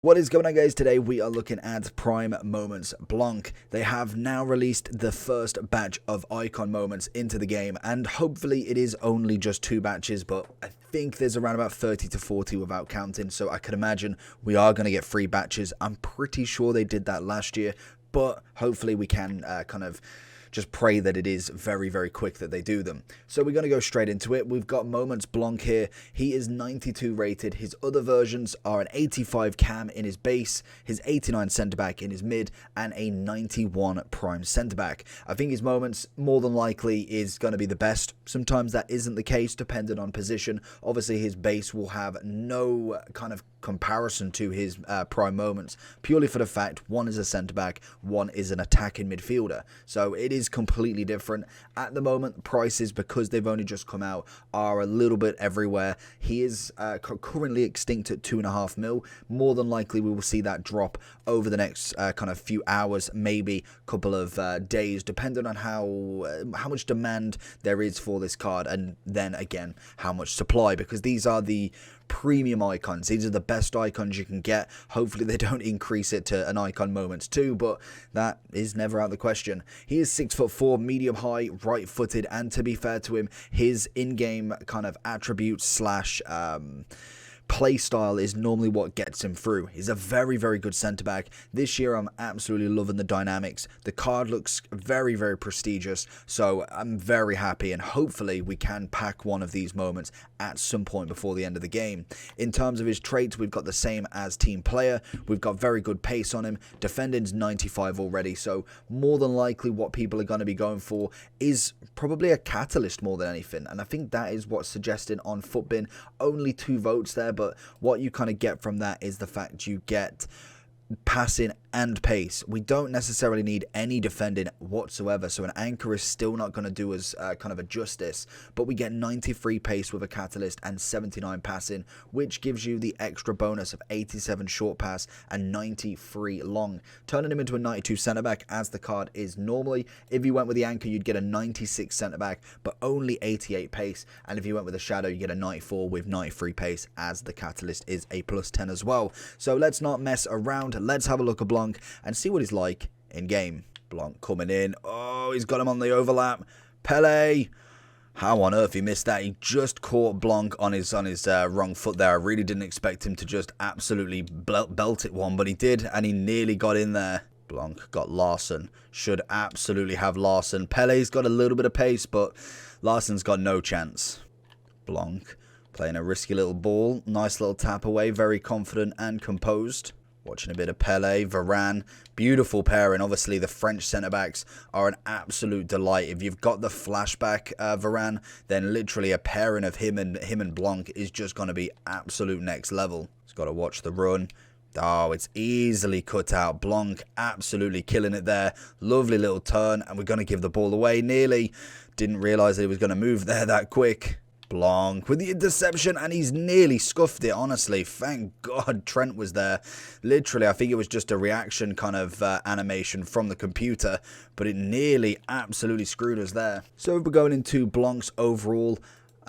What is going on, guys? Today we are looking at Prime Moments Blanc. They have now released the first batch of icon moments into the game, and hopefully it is only just 2 batches, but I think there's around about 30 to 40 without counting, so I can imagine we are going to get 3 batches. I'm pretty sure they did that last year, but hopefully we can kind of just pray that it is very, very quick that they do them. So we're going to go straight into it. We've got Moments Blanc here. He is 92 rated. His other versions are an 85 cam in his base, his 89 centre-back in his mid, and a 91 prime centre-back. I think his Moments more than likely is going to be the best. Sometimes that isn't the case, depending on position. Obviously, his base will have no kind of comparison to his prime moments, purely for the fact one is a centre-back, one is an attacking midfielder. So it is completely different. At the moment, prices, because they've only just come out, are a little bit everywhere. He is currently extinct at 2.5 mil. More than likely, we will see that drop over the next kind of few hours, maybe couple of days, depending on how much demand there is for this card, and then again, how much supply, because these are the premium icons. These are the best icons you can get. Hopefully they don't increase it to an icon moments too, but that is never out of the question. He is 6'4", medium high, right footed, and to be fair to him, his in-game kind of attributes slash play style is normally what gets him through. He's a very, very good centre-back. This year, I'm absolutely loving the dynamics. The card looks very, very prestigious, so I'm very happy, and hopefully we can pack one of these moments at some point before the end of the game. In terms of his traits, we've got the same as team player. We've got very good pace on him. Defending's 95 already, so more than likely what people are going to be going for is probably a catalyst more than anything, and I think that is what's suggested on Footbin. Only 2 votes there, but what you kind of get from that is the fact you get passing and pace. We don't necessarily need any defending whatsoever, so an anchor is still not going to do us kind of a justice, but we get 93 pace with a catalyst and 79 passing, which gives you the extra bonus of 87 short pass and 93 long, turning him into a 92 centre back as the card is normally. If you went with the anchor, you'd get a 96 centre back but only 88 pace, and if you went with a shadow, you get a 94 with 93 pace, as the catalyst is a +10 as well. So let's not mess around. Let's have a look at Blanc and see what he's like in game. Blanc coming in. Oh, he's got him on the overlap. Pele. How on earth he missed that? He just caught Blanc on his wrong foot there. I really didn't expect him to just absolutely belt it one, but he did, and he nearly got in there. Blanc got Larson. Should absolutely have Larson. Pele's got a little bit of pace, but Larson's got no chance. Blanc playing a risky little ball. Nice little tap away. Very confident and composed. Watching a bit of Pele, Varane, beautiful pairing. Obviously, the French centre-backs are an absolute delight. If you've got the flashback Varane, then literally a pairing of him and Blanc is just going to be absolute next level. He's got to watch the run. Oh, it's easily cut out. Blanc absolutely killing it there. Lovely little turn, and we're going to give the ball away nearly. Didn't realise that he was going to move there that quick. Blanc with the interception, and he's nearly scuffed it, honestly. Thank God Trent was there. Literally, I think it was just a reaction kind of animation from the computer, but it nearly absolutely screwed us there. So we're going into Blanc's overall.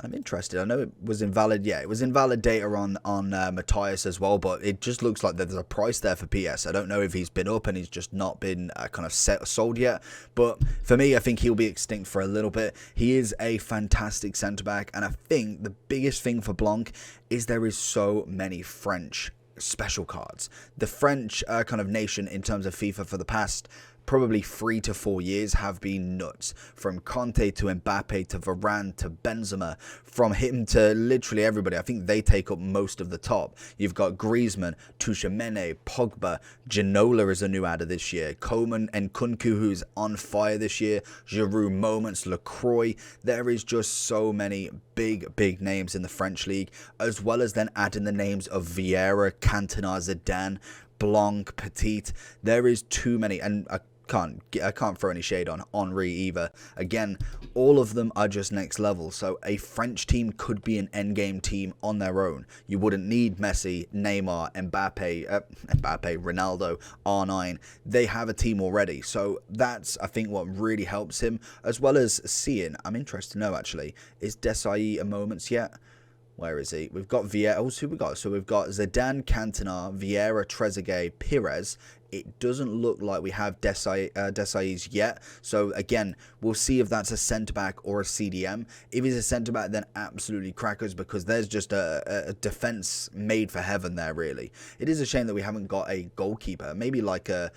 I'm interested. I know it was invalid. Yeah, it was invalid data on Matthias as well, but it just looks like there's a price there for PS. I don't know if he's been up and he's just not been kind of sold yet. But for me, I think he'll be extinct for a little bit. He is a fantastic centre-back, and I think the biggest thing for Blanc is there is so many French special cards. The French kind of nation in terms of FIFA for the past probably 3 to 4 years have been nuts. From Conte to Mbappe to Varane to Benzema, from him to literally everybody. I think they take up most of the top. You've got Griezmann, Tchouaméni, Pogba, Ginola is a new adder this year, Coman and Kunku, who's on fire this year, Giroud, Moments, Lacroix. There is just so many big names in the French league, as well as then adding the names of Vieira, Cantona, Zidane, Blanc, Petit. There is too many, and I can't throw any shade on Henry either. Again, all of them are just next level. So a French team could be an endgame team on their own. You wouldn't need Messi, Neymar, Mbappe, Ronaldo, R9. They have a team already. So that's, I think, what really helps him, as well as seeing. I'm interested to know, actually, is Desai a Moments yet? Where is he? We've got Vieira. Oh, who we got? So we've got Zidane, Cantona, Vieira, Trezeguet, Pires. It doesn't look like we have Desai's yet. So again, we'll see if that's a centre-back or a CDM. If he's a centre-back, then absolutely crackers, because there's just a defence made for heaven there, really. It is a shame that we haven't got a goalkeeper. Maybe like a...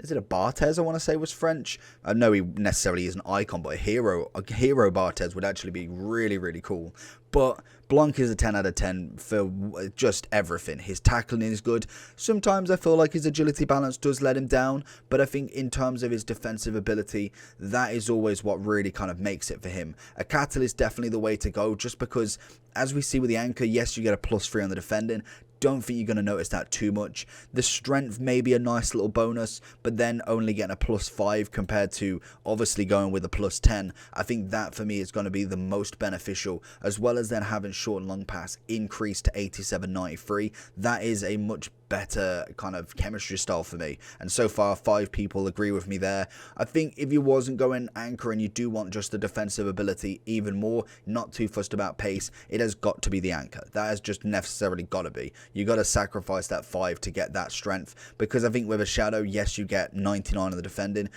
Is it a Barthez, I want to say, was French? I know he necessarily is an icon, but a hero Barthez would actually be really, really cool. But Blanc is a 10 out of 10 for just everything. His tackling is good. Sometimes I feel like his agility balance does let him down, but I think in terms of his defensive ability, that is always what really kind of makes it for him. A catalyst definitely the way to go, just because, as we see with the anchor, yes, you get a +3 on the defending. Don't think you're going to notice that too much. The strength may be a nice little bonus, but then only getting a +5 compared to obviously going with a +10. I think that for me is going to be the most beneficial, as well as then having short and long pass increased to 87.93. That is a much better kind of chemistry style for me, and so far 5 people agree with me there. I think if you wasn't going anchor and you do want just the defensive ability even more, not too fussed about pace, it has got to be the anchor. That has just necessarily got to be. You got to sacrifice that 5 to get that strength, because I think with a shadow, yes, you get 99 on the defending.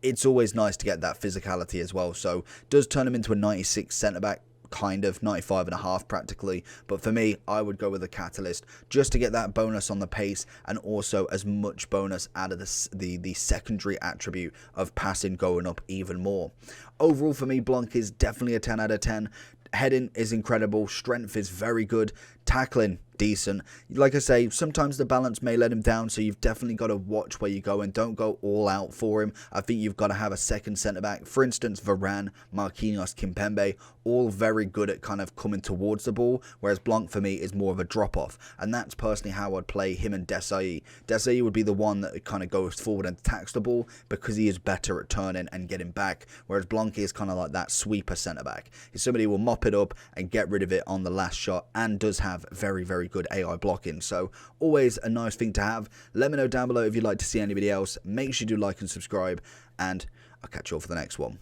It's always nice to get that physicality as well, so does turn him into a 96 centre back, kind of 95.5 practically. But for me, I would go with a catalyst just to get that bonus on the pace, and also as much bonus out of the secondary attribute of passing going up even more. Overall for me, Blanc is definitely a 10 out of 10. Heading is incredible, strength is very good, tackling decent. Like I say, sometimes the balance may let him down, so you've definitely got to watch where you go and don't go all out for him. I think you've got to have a second centre-back. For instance, Varane, Marquinhos, Kimpembe, all very good at kind of coming towards the ball, whereas Blanc for me is more of a drop-off, and that's personally how I'd play him and Desai. Desai would be the one that kind of goes forward and attacks the ball, because he is better at turning and getting back, whereas Blanc is kind of like that sweeper centre-back. He's somebody who will mop it up and get rid of it on the last shot, and does have very, very good AI blocking, so always a nice thing to have. Let me know down below if you'd like to see anybody else. Make sure you do like and subscribe, and I'll catch you all for the next one.